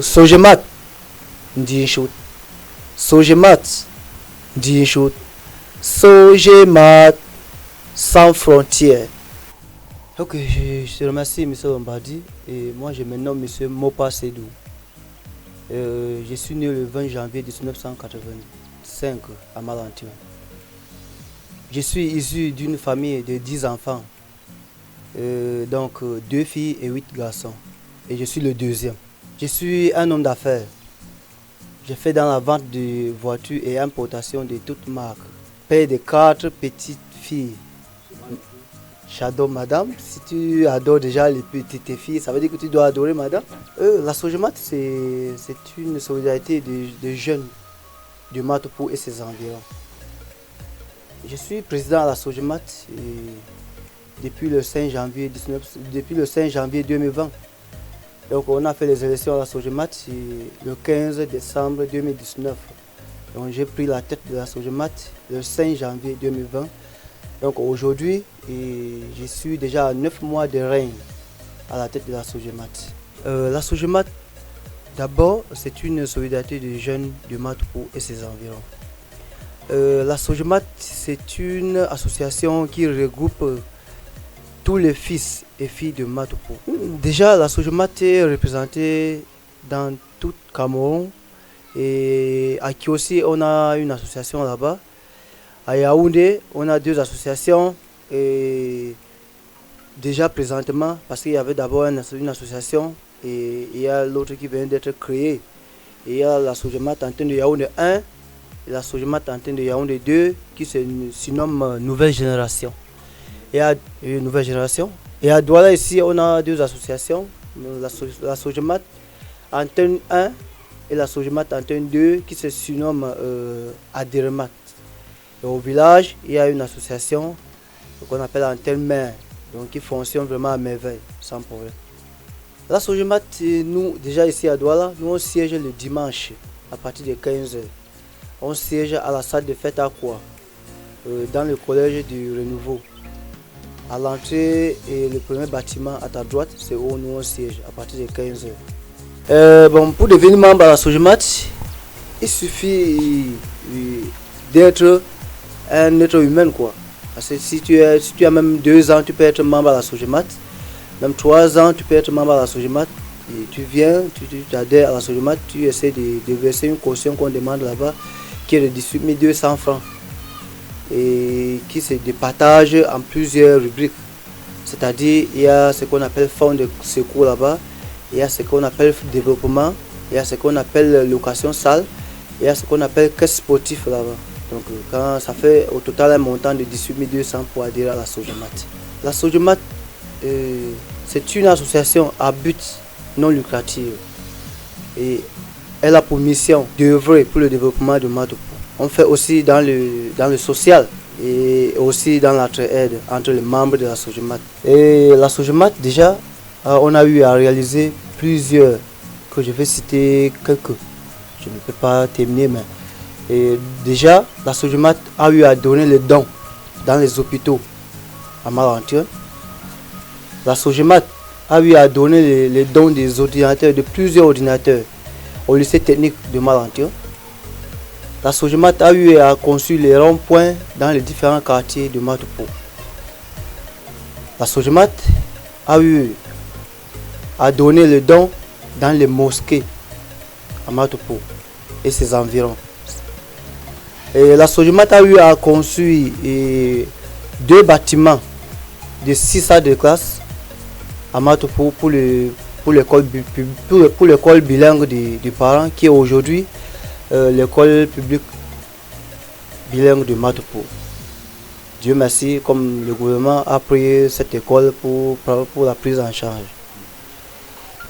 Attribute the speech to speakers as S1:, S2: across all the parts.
S1: Sogemat, Ndinchut. Sogemat, Ndinchut. Sogemat, sans frontières. Ok, je te remercie, M. Lombardi. Et moi, je me nomme M. Mopa Sedou. Je suis né le 20 janvier 1985 à Malantion. Je suis issu d'une famille de 10 enfants. Donc 2 filles et 8 garçons. Et je suis le deuxième. Je suis un homme d'affaires. Je fais dans la vente de voitures et importation de toutes marques. Père de 4 petites filles. J'adore madame. Si tu adores déjà les petites filles, ça veut dire que tu dois adorer madame. La Sogemat, c'est une solidarité de jeunes de Matopo et ses environs. Je suis président à la Sogemat depuis le 5 janvier 2020. Donc on a fait les élections à la Sogemat le 15 décembre 2019. Donc j'ai pris la tête de la Sogemat le 5 janvier 2020. Donc aujourd'hui, je suis déjà à 9 mois de règne à la tête de la Sogemat. La Sogemat, d'abord, c'est une solidarité de jeunes de Matopo et ses environs. La Sogemat, c'est une association qui regroupe tous les fils et filles de Matopo. Déjà, la Sogemat est représentée dans tout Cameroun. Et à Kiossi, on a une association là-bas. À Yaoundé, on a 2 associations. Et déjà présentement, parce qu'il y avait d'abord une association et il y a l'autre qui vient d'être créée. Et il y a la Sogemat Antenne de Yaoundé 1 et la Sogemat Antenne de Yaoundé 2 qui se surnomme Nouvelle Génération. Et à Nouvelle Génération. Et à Douala ici, on a 2 associations, la Sogemat Antenne 1 et la Sogemat Antenne 2 qui se surnomme Aderemat. Et au village, il y a une association qu'on appelle Antenne Mère, donc qui fonctionne vraiment à merveille, sans problème. La Sogemat, nous, déjà ici à Douala, nous on siège le dimanche à partir de 15h. On siège à la salle de fête à quoi dans le collège du Renouveau. À l'entrée et le premier bâtiment à ta droite, c'est où nous on siège à partir de 15h. Bon, pour devenir membre à la Sogemat, il suffit d'être un être humain quoi. Parce que si tu as même 2 ans, tu peux être membre à la Sogemat. Même 3 ans, tu peux être membre à la Sogemat. Et tu viens, tu adhères à la Sogemat, tu essaies de verser une caution qu'on demande là-bas, qui est de 18 200 francs. Et qui se départage en plusieurs rubriques. C'est-à-dire, il y a ce qu'on appelle fonds de secours là-bas, il y a ce qu'on appelle développement, il y a ce qu'on appelle location salle, il y a ce qu'on appelle caisse sportif là-bas. Donc quand ça fait au total un montant de 18 200 pour adhérer à la Sogemat. La Sogemat, c'est une association à but non lucratif et elle a pour mission d'œuvrer pour le développement de Matopo. On fait aussi dans le social et aussi dans l'entraide entre les membres de la Sogemat. Et la Sogemat, déjà, on a eu à réaliser plusieurs, que je vais citer quelques. Je ne peux pas terminer, mais et déjà, la Sogemat a eu à donner les dons dans les hôpitaux à Malantion. La Sogemat a eu à donner les dons des ordinateurs, de plusieurs ordinateurs au lycée technique de Malantion. La Sogemat a eu à construire les ronds-points dans les différents quartiers de Matopo. La Sogemat a eu à donner le don dans les mosquées à Matopo et ses environs. Et la Sogemat a eu à construire 2 bâtiments de 6 salles de classe à Matopo pour l'école bilingue des parents qui est aujourd'hui l'école publique bilingue de Matopo. Dieu merci, comme le gouvernement a pris cette école pour la prise en charge.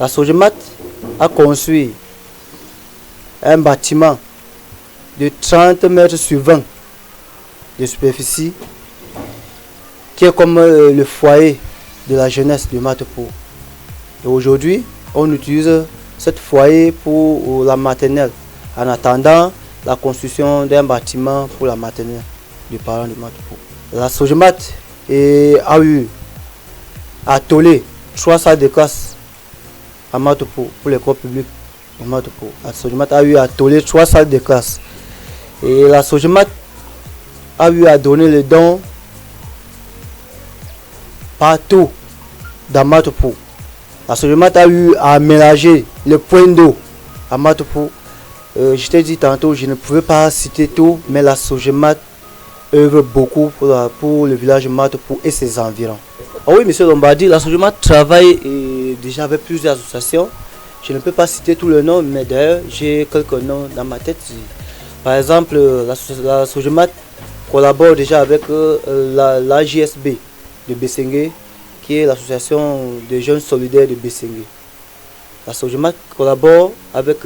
S1: La Sogemat a construit un bâtiment de 30 mètres sur 20 de superficie qui est comme le foyer de la jeunesse de Matopo. Et aujourd'hui, on utilise cette foyer pour la maternelle en attendant la construction d'un bâtiment pour la maternelle des parents de Matopo. La Sogemat a eu à toller 3 salles de classe à Matopo pour l'école publique de Matopo. La Sogemat a eu à tolérer 3 salles de classe. Et la Sogemat a eu à donner le don partout dans Matopo. La Sogemat a eu à aménager le point d'eau à Matopo. Je t'ai dit tantôt, je ne pouvais pas citer tout, mais la Sogemat œuvre beaucoup pour le village de Matopo et ses environs. Ah oui, monsieur Lombardi, la Sogemat travaille déjà avec plusieurs associations. Je ne peux pas citer tous les noms, mais d'ailleurs, j'ai quelques noms dans ma tête. Par exemple, la Sogemat collabore déjà avec l'AJSB de Bessengue, qui est l'association des jeunes solidaires de Bessengue. La Sogemat collabore avec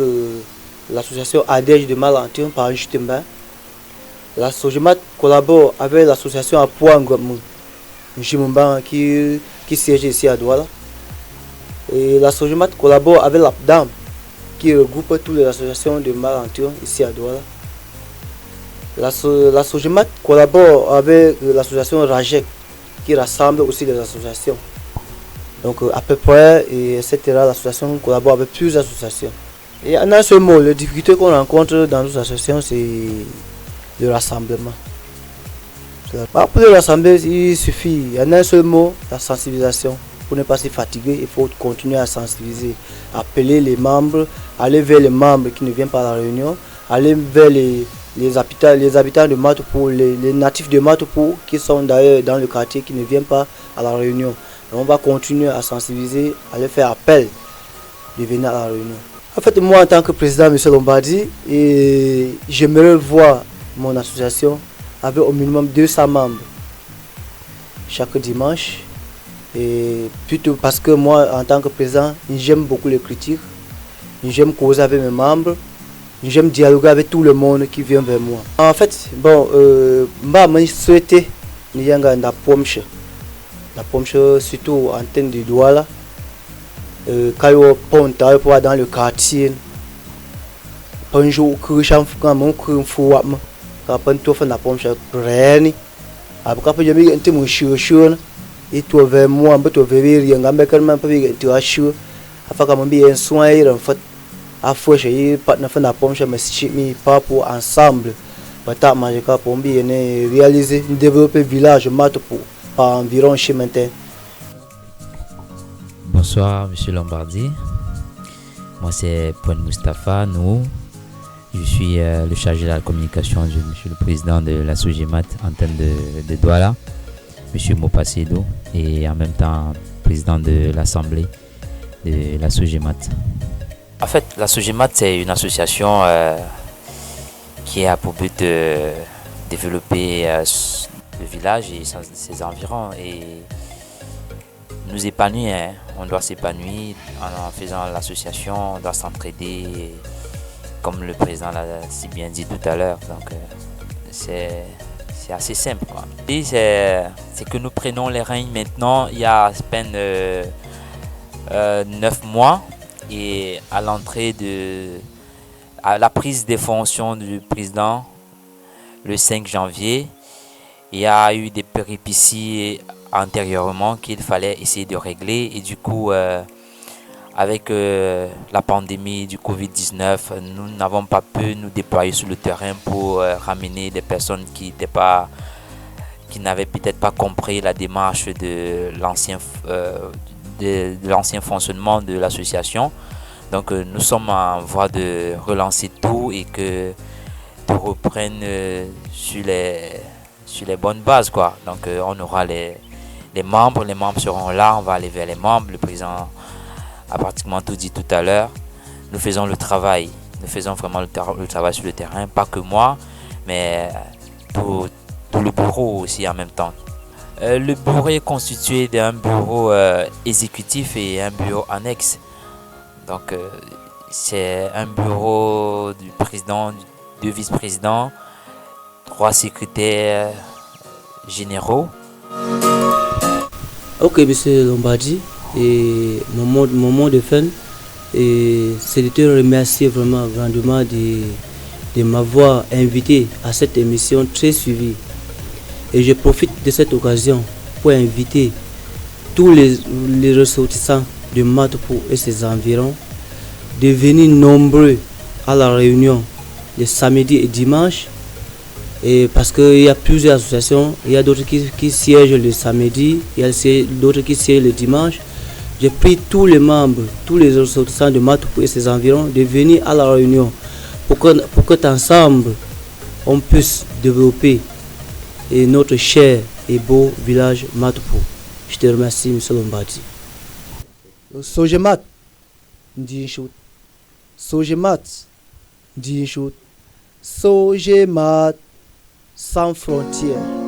S1: l'association ADEJ de Malantion par Justemba. La Sogemat collabore avec l'association Apoangwamou qui siège ici à Douala. Et la Sogemat collabore avec l'APDAM qui regroupe toutes les associations de Malantion ici à Douala. La Sogemat collabore avec l'association Rajek qui rassemble aussi les associations. Donc à peu près, etc. L'association collabore avec plusieurs associations. Et en un seul mot, les difficultés qu'on rencontre dans nos associations, c'est le rassemblement. Pour le rassembler, il suffit, en un seul mot, la sensibilisation. Pour ne pas se fatiguer, il faut continuer à sensibiliser, appeler les membres, aller vers les membres qui ne viennent pas à la réunion, aller vers les habitants de Matopo, les natifs de Matopo qui sont d'ailleurs dans le quartier qui ne viennent pas à la réunion. Et on va continuer à sensibiliser, à leur faire appel de venir à la réunion. En fait, moi en tant que président, M. Lombardi, j'aimerais voir mon association avec au minimum 200 membres chaque dimanche. Et plutôt parce que moi en tant que président, j'aime beaucoup les critiques, j'aime causer avec mes membres, j'aime dialoguer avec tout le monde qui vient vers moi. En fait, bon, je souhaite la pomche surtout en termes de Douala, quand on pont dans le quartier, un jour que j'en fais un fou à moi, quand on fait la pomche réelle, après que je me dis que je suis et tu vers moi, tu vers rien, quand même pas tu as chaud, afin que mon bien soin en fait, à fois j'ai pas na fait la pomche mais si mi pas pour ensemble, peut-être manger pour bien réaliser développer village Matopo par environ chez maintenant.
S2: Bonsoir Monsieur Lombardi, moi c'est Point Moustapha Nou, je suis le chargé de la communication de Monsieur le Président de la Sogemat antenne de Douala, Monsieur Mopacedo, et en même temps président de l'Assemblée de la Sogemat. En fait, la Sogemat c'est une association qui a pour but de développer le village et ses environs et nous épanouir. Hein. On doit s'épanouir en faisant l'association, on doit s'entraider, comme le président l'a si bien dit tout à l'heure. Donc c'est assez simple, quoi. Et c'est que nous prenons les règnes maintenant, il y a à peine 9 mois, et à la prise des fonctions du président le 5 janvier, il y a eu des péripéties antérieurement qu'il fallait essayer de régler, et du coup avec la pandémie du Covid-19, nous n'avons pas pu nous déployer sur le terrain pour ramener des personnes qui n'avaient peut-être pas compris la démarche de l'ancien fonctionnement de l'association. Donc nous sommes en voie de relancer tout et que tout reprenne sur les bonnes bases, quoi. Donc on aura les membres seront là, on va aller vers les membres, le président a pratiquement tout dit tout à l'heure. Nous faisons le travail, nous faisons vraiment le travail sur le terrain, pas que moi, mais tout le bureau aussi en même temps. Le bureau est constitué d'un bureau exécutif et un bureau annexe. Donc c'est un bureau du président, 2 vice-présidents, 3 secrétaires généraux.
S1: Ok, monsieur Lombardi, et mon mot de fin, c'est de te remercier vraiment grandement de m'avoir invité à cette émission très suivie. Et je profite de cette occasion pour inviter tous les ressortissants de Matopo et ses environs de venir nombreux à la réunion de samedi et dimanche. Et parce qu'il y a plusieurs associations, il y a d'autres qui siègent le samedi, il y a d'autres qui siègent le dimanche. Je prie tous les membres, tous les ressortissants de Matopo et ses environs de venir à la réunion pour qu'ensemble on puisse développer notre cher et beau village Matopo. Je te remercie, M. Lombadi. Sojemat, Ndinchut. Sojemat, Ndinchut. Sojemat, sans frontières.